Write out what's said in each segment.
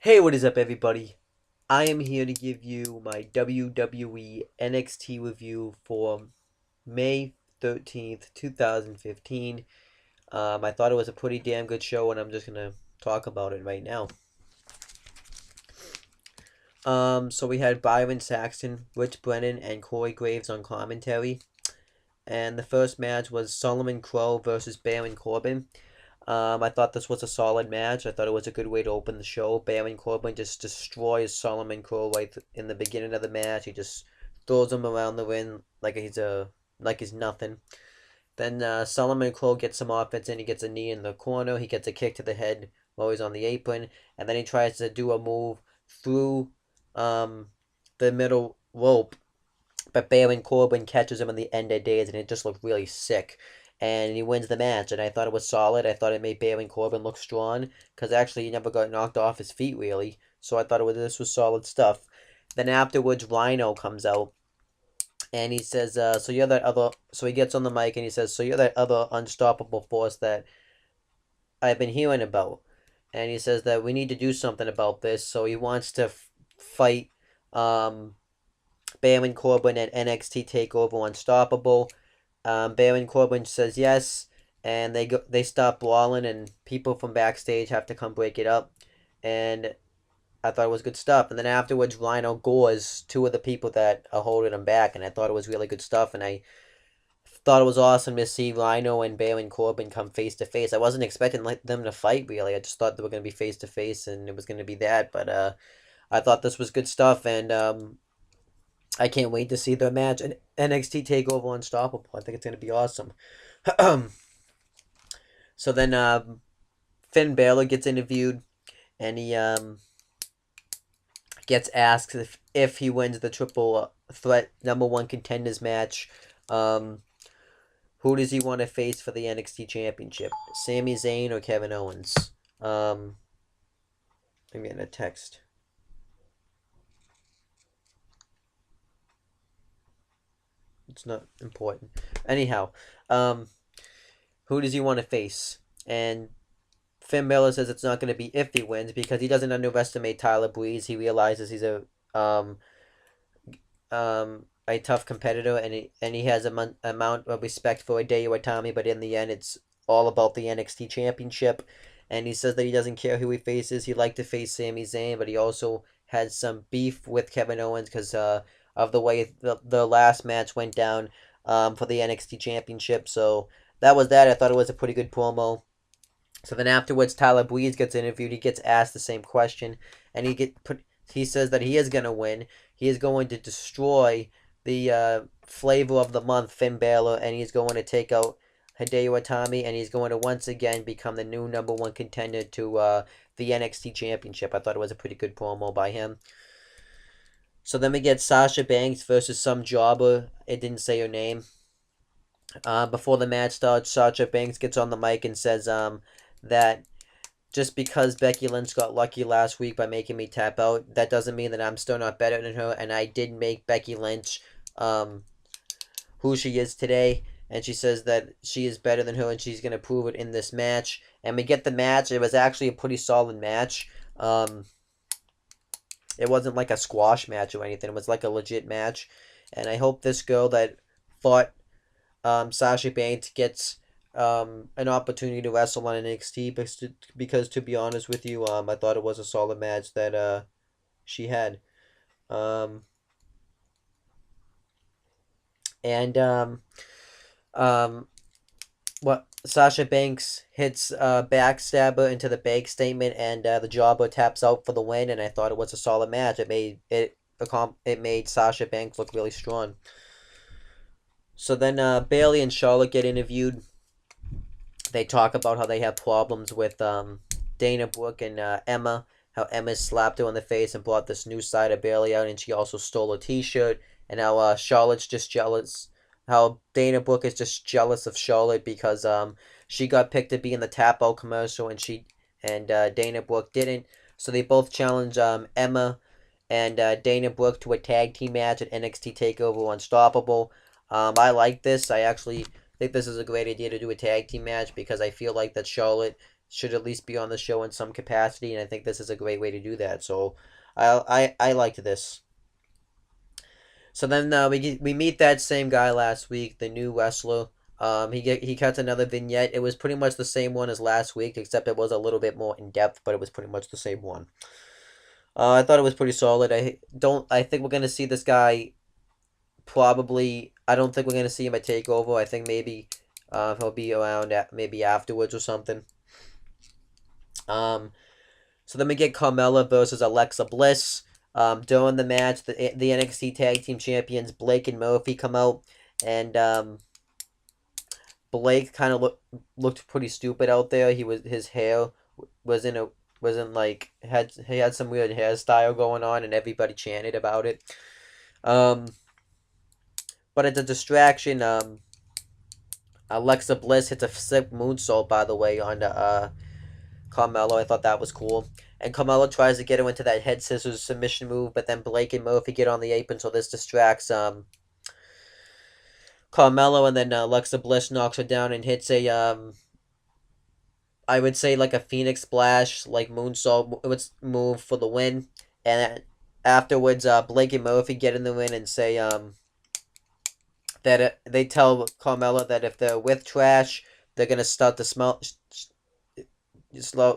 Hey, what is up, everybody? I am here to give you my WWE NXT review for May 13th, 2015. I thought it was a pretty damn good show, and I'm just gonna talk about it right now. So we had Byron Saxton, Rich Brennan, and Corey Graves on commentary. And the first match was Solomon Crow versus Baron Corbin. I thought this was a solid match. I thought it was a good way to open the show. Baron Corbin just destroys Solomon Crow right in the beginning of the match. He just throws him around the ring like he's nothing. Then Solomon Crow gets some offense and he gets a knee in the corner. He gets a kick to the head while he's on the apron, and then he tries to do a move through the middle rope, but Baron Corbin catches him in the end of days, and it just looked really sick. And he wins the match, and I thought it was solid. I thought it made Baron Corbin look strong, because actually he never got knocked off his feet, really. So I thought this was solid stuff. Then afterwards, Rhino comes out, and he says, so you're that other... So he gets on the mic, and he says, so you're that other unstoppable force that I've been hearing about. And he says that we need to do something about this, so he wants to fight... Baron Corbin at NXT Takeover Unstoppable. Baron Corbin says yes, and they stop brawling, and people from backstage have to come break it up. And I thought it was good stuff. And then afterwards, Rhino gores two of the people that are holding him back, and I thought it was really good stuff. And I thought it was awesome to see Rhino and Baron Corbin come face to face. I wasn't expecting them to fight, really. I just thought they were going to be face to face, and it was going to be that. But I thought this was good stuff, and I can't wait to see the match and NXT Takeover Unstoppable. I think it's going to be awesome. So then Finn Balor gets interviewed, and he gets asked if he wins the triple threat number one contenders match, who does he want to face for the NXT Championship? Sami Zayn or Kevin Owens? I'm getting a text. It's not important. Anyhow, who does he want to face? And Finn Balor says it's not going to be if he wins, because he doesn't underestimate Tyler Breeze. He realizes he's a tough competitor, and he has a amount of respect for Hideo Itami, but in the end, it's all about the NXT Championship. And he says that he doesn't care who he faces. He'd like to face Sami Zayn, but he also had some beef with Kevin Owens because of the way the last match went down for the NXT Championship. So that was that. I thought it was a pretty good promo. So then afterwards, Tyler Breeze gets interviewed. He gets asked the same question, and he says that he is going to win. He is going to destroy the flavor of the month, Finn Balor, and he's going to take out Hideo Itami, and he's going to once again become the new number one contender to the NXT Championship. I thought it was a pretty good promo by him. So then we get Sasha Banks versus some jobber. It didn't say her name. Before the match starts, Sasha Banks gets on the mic and says that just because Becky Lynch got lucky last week by making me tap out, that doesn't mean that I'm still not better than her, and I did make Becky Lynch who she is today. And she says that she is better than her, and she's going to prove it in this match. And we get the match. It was actually a pretty solid match. It wasn't like a squash match or anything. It was like a legit match. And I hope this girl that fought Sasha Banks gets an opportunity to wrestle on NXT, because to be honest with you, I thought it was a solid match that she had. And what Sasha Banks hits backstabber into the bag statement, and the jobber taps out for the win. And I thought it was a solid match. It made Sasha Banks look really strong. So then Bayley and Charlotte get interviewed. They talk about how they have problems with Dana Brooke and Emma. How Emma slapped her in the face and brought this new side of Bayley out, and she also stole a T-shirt. And how Charlotte's just jealous. How Dana Brooke is just jealous of Charlotte because she got picked to be in the tap out commercial, and Dana Brooke didn't. So they both challenge Emma and Dana Brooke to a tag team match at NXT Takeover Unstoppable. I like this. I actually think this is a great idea to do a tag team match, because I feel like that Charlotte should at least be on the show in some capacity, and I think this is a great way to do that. So I liked this. So then we meet that same guy last week, the new wrestler. He cuts another vignette. It was pretty much the same one as last week, except it was a little bit more in depth, but it was pretty much the same one. I thought it was pretty solid. I think we're gonna see this guy probably. I don't think we're gonna see him at Takeover. I think maybe he'll be around maybe afterwards or something. So then we get Carmella versus Alexa Bliss. During the match, the NXT Tag Team Champions Blake and Murphy come out, and Blake kind of looked pretty stupid out there. His hair was in a wasn't like he had some weird hairstyle going on, and everybody chanted about it. But it's a distraction. Alexa Bliss hits a sick moonsault, by the way, on Carmella. I thought that was cool. And Carmella tries to get her into that head scissors submission move, but then Blake and Murphy get on the apron, so this distracts Carmella, and then Alexa Bliss knocks her down and hits a I would say like a Phoenix Splash, like moonsault move for the win. And afterwards, Blake and Murphy get in the win and say that they tell Carmella that if they're with trash, they're gonna start to smell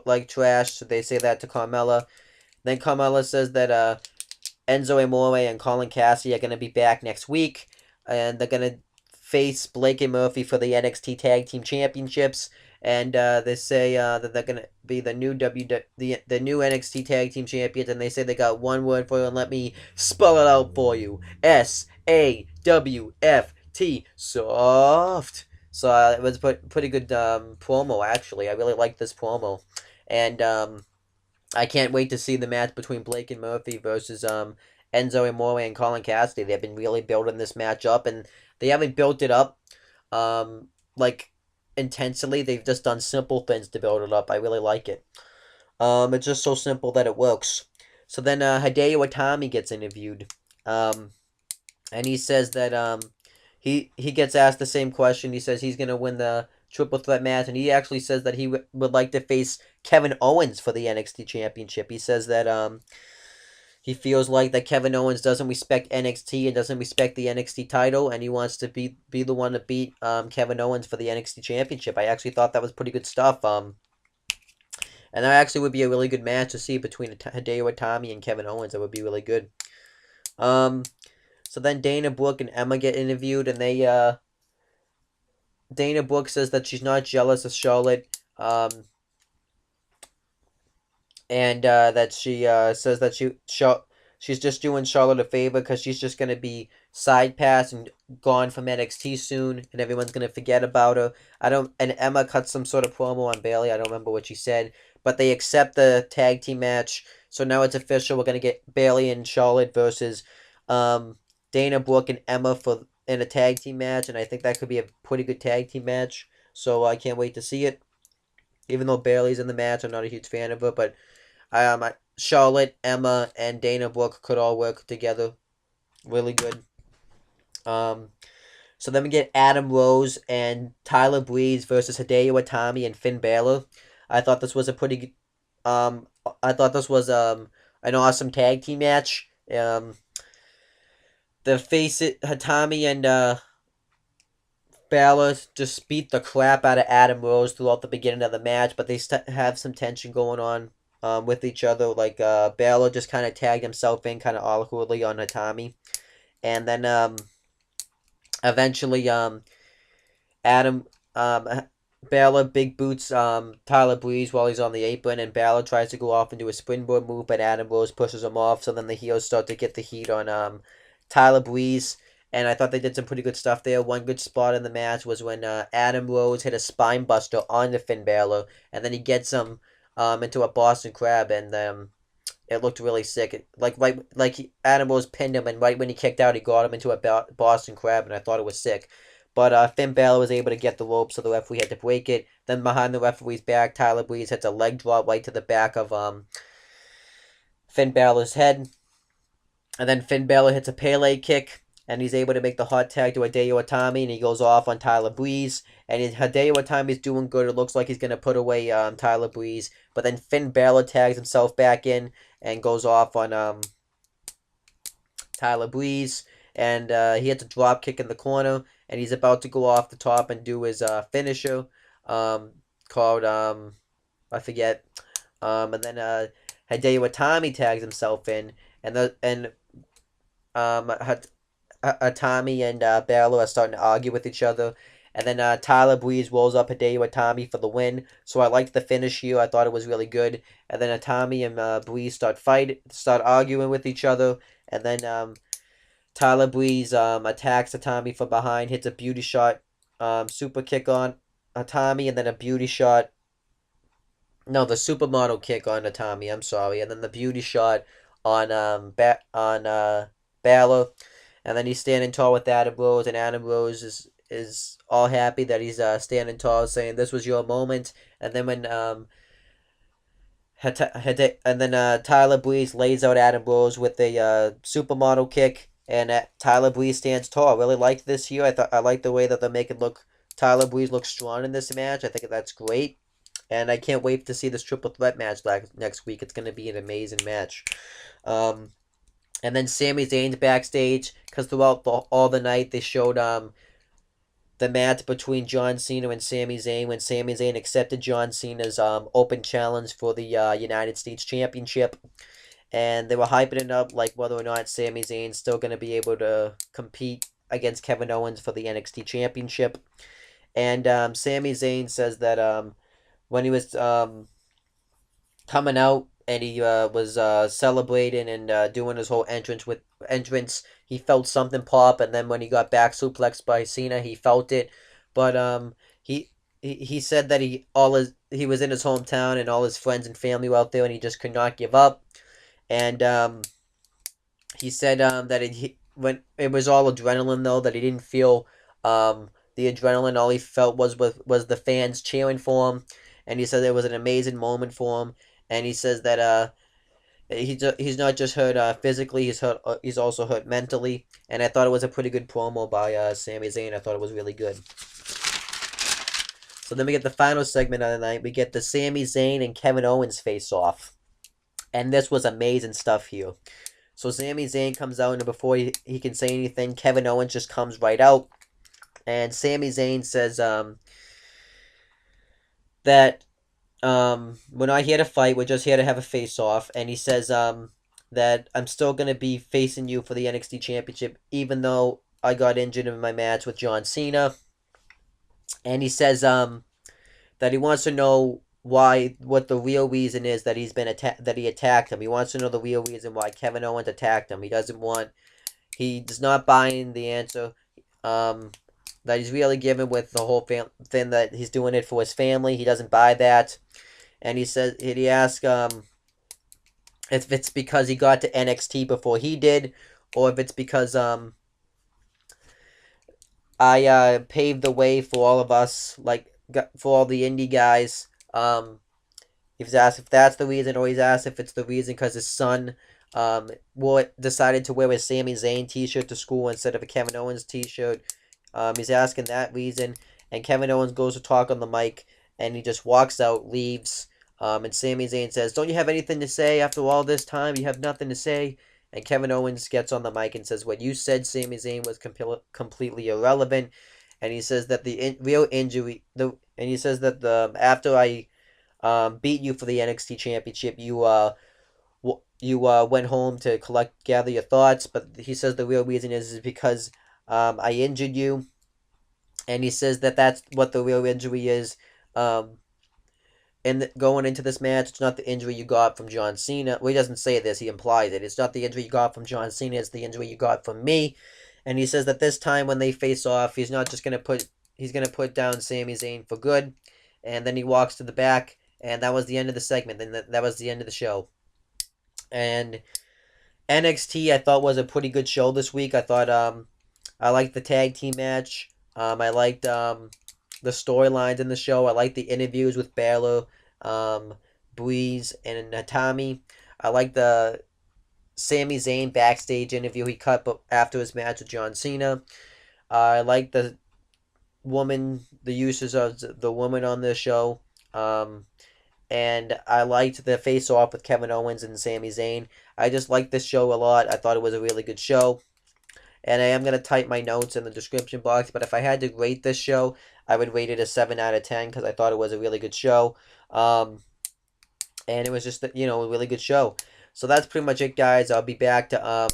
like trash. So they say that to Carmella. Then Carmella says that Enzo Amore and Colin Cassidy are gonna be back next week, and they're gonna face Blake and Murphy for the NXT Tag Team Championships. And they say that they're gonna be the new the new NXT Tag Team Champions, and they say they got one word for you, and let me spell it out for you: SAWFT, soft. So it was pretty good promo, actually. I really liked this promo, and I can't wait to see the match between Blake and Murphy versus Enzo Amore and Colin Cassidy. They've been really building this match up, and they haven't built it up like intensely. They've just done simple things to build it up. I really like it. It's just so simple that it works. So then Hideo Itami gets interviewed, and he says that he gets asked the same question. He says he's gonna win the triple threat match, and he actually says that he would like to face Kevin Owens for the NXT Championship. He says that he feels like that Kevin Owens doesn't respect NXT and doesn't respect the NXT title, and he wants to be the one to beat Kevin Owens for the NXT Championship. I actually thought that was pretty good stuff. And that actually would be a really good match to see between Hideo Itami and Kevin Owens. That would be really good. So then Dana Brooke and Emma get interviewed, and they Dana Brooke says that she's not jealous of Charlotte. And that she says that she's just doing Charlotte a favor because she's just going to be side pass and gone from NXT soon, and everyone's going to forget about her. And Emma cut some sort of promo on Bayley. I don't remember what she said, but they accept the tag team match. So now it's official. We're going to get Bayley and Charlotte versus Dana Brooke and Emma in a tag team match, and I think that could be a pretty good tag team match. So I can't wait to see it. Even though Bayley's in the match, I'm not a huge fan of her, but Charlotte, Emma, and Dana Brooke could all work together really good. So then we get Adam Rose and Tyler Breeze versus Hideo Itami and Finn Balor. I thought this was a pretty an awesome tag team match. The Hitami and Balor just beat the crap out of Adam Rose throughout the beginning of the match, but they have some tension going on with each other. Like Balor just kind of tagged himself in kind of awkwardly on Hitami, and then eventually Balor big boots Tyler Breeze while he's on the apron, and Balor tries to go off into a springboard move, but Adam Rose pushes him off. So then the heels start to get the heat on Tyler Breeze. And I thought they did some pretty good stuff there. One good spot in the match was when Adam Rose hit a spine buster on the Finn Balor, and then he gets him into a Boston Crab, and it looked really sick. Adam Rose pinned him, and right when he kicked out, he got him into a Boston Crab, and I thought it was sick. But Finn Balor was able to get the rope, so the referee had to break it. Then behind the referee's back, Tyler Breeze hits a leg drop right to the back of Finn Balor's head. And then Finn Balor hits a Pele kick. and he's able to make the hot tag to Hideo Itami, and he goes off on Tyler Breeze. And Hideo Itami's doing good. It looks like he's going to put away Tyler Breeze. But then Finn Balor tags himself back in and goes off on Tyler Breeze. And he hits a drop kick in the corner, and he's about to go off the top and do his finisher called, I forget. And then Hideo Itami tags himself in, and Itami and Balor are starting to argue with each other. And then Tyler Breeze rolls up Hideo Itami for the win. So I liked the finish here. I thought it was really good. And then Itami and Breeze start arguing with each other. And then Tyler Breeze attacks Itami from behind, hits a beauty shot, super kick on Itami, and then a beauty shot. No, the supermodel kick on Itami. I'm sorry, and then the beauty shot on Balor. And then he's standing tall with Adam Rose, and Adam Rose is all happy that he's standing tall, saying this was your moment. And then when Tyler Breeze lays out Adam Rose with a supermodel kick, and Tyler Breeze stands tall. I really like this here. I like the way that they're making Tyler Breeze look strong in this match. I think that's great, and I can't wait to see this triple threat match next week. It's going to be an amazing match. And then Sami Zayn's backstage, because throughout all the night they showed the match between John Cena and Sami Zayn, when Sami Zayn accepted John Cena's open challenge for the United States Championship. And they were hyping it up like whether or not Sami Zayn's still going to be able to compete against Kevin Owens for the NXT Championship. And Sami Zayn says that when he was coming out, and he was celebrating and doing his whole entrance, he felt something pop, and then when he got back suplexed by Cena, he felt it. But he said that he was in his hometown, and all his friends and family were out there, and he just could not give up. And he said that when it was all adrenaline, though, that he didn't feel the adrenaline. All he felt was the fans cheering for him, and he said it was an amazing moment for him. And he says that he's not just hurt physically, he's also hurt mentally. And I thought it was a pretty good promo by Sami Zayn. I thought it was really good. So then we get the final segment of the night. We get the Sami Zayn and Kevin Owens face-off. And this was amazing stuff here. So Sami Zayn comes out, and before he can say anything, Kevin Owens just comes right out. And Sami Zayn says that we're not here to fight, we're just here to have a face-off. And he says that I'm still going to be facing you for the NXT Championship, even though I got injured in my match with John Cena. And he says that he wants to know what the real reason is that that he attacked him. He wants to know the real reason why Kevin Owens attacked him. He does not buy in the answer that he's really given with the whole thing that he's doing it for his family. He doesn't buy that. And he asks if it's because he got to NXT before he did, or if it's because I paved the way for all of us, for all the indie guys. He's asked if that's the reason, or he's asked if it's the reason because his son decided to wear a Sami Zayn t-shirt to school instead of a Kevin Owens t-shirt. He's asking that reason, and Kevin Owens goes to talk on the mic, and he just walks out, leaves. And Sami Zayn says, "Don't you have anything to say after all this time? You have nothing to say." And Kevin Owens gets on the mic and says, "What you said, Sami Zayn, was completely irrelevant." And he says that the real injury, after I beat you for the NXT Championship, you went home to gather your thoughts. But he says the real reason is because I injured you, and he says that that's what the real injury is. And going into this match, it's not the injury you got from John Cena. Well, he doesn't say this, he implies it. It's not the injury you got from John Cena, it's the injury you got from me. And he says that this time when they face off, he's not just going to he's going to put down Sami Zayn for good. And then he walks to the back, and that was the end of the segment, and that was the end of the show. And NXT, I thought, was a pretty good show this week. I thought I liked the tag team match. I liked the storylines in the show. I like the interviews with Balor, Breeze, and Itami. I like the Sami Zayn backstage interview he cut after his match with John Cena. I like the uses of the woman on this show. Um, and I liked the face off with Kevin Owens and Sami Zayn. I just liked this show a lot. I thought it was a really good show. And I am going to type my notes in the description box, but if I had to rate this show, I would rate it a 7 out of 10 because I thought it was a really good show. And it was just, a really good show. So that's pretty much it, guys. I'll be back to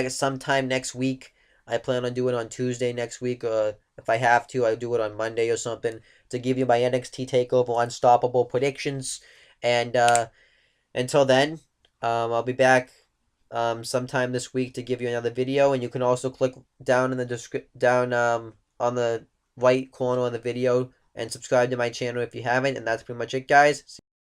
sometime next week. I plan on doing it on Tuesday next week. If I have to, I'll do it on Monday or something to give you my NXT TakeOver Unstoppable predictions. And until then, I'll be back sometime this week to give you another video. And you can also click down in the on the right corner of the video and subscribe to my channel if you haven't. And that's pretty much it, guys.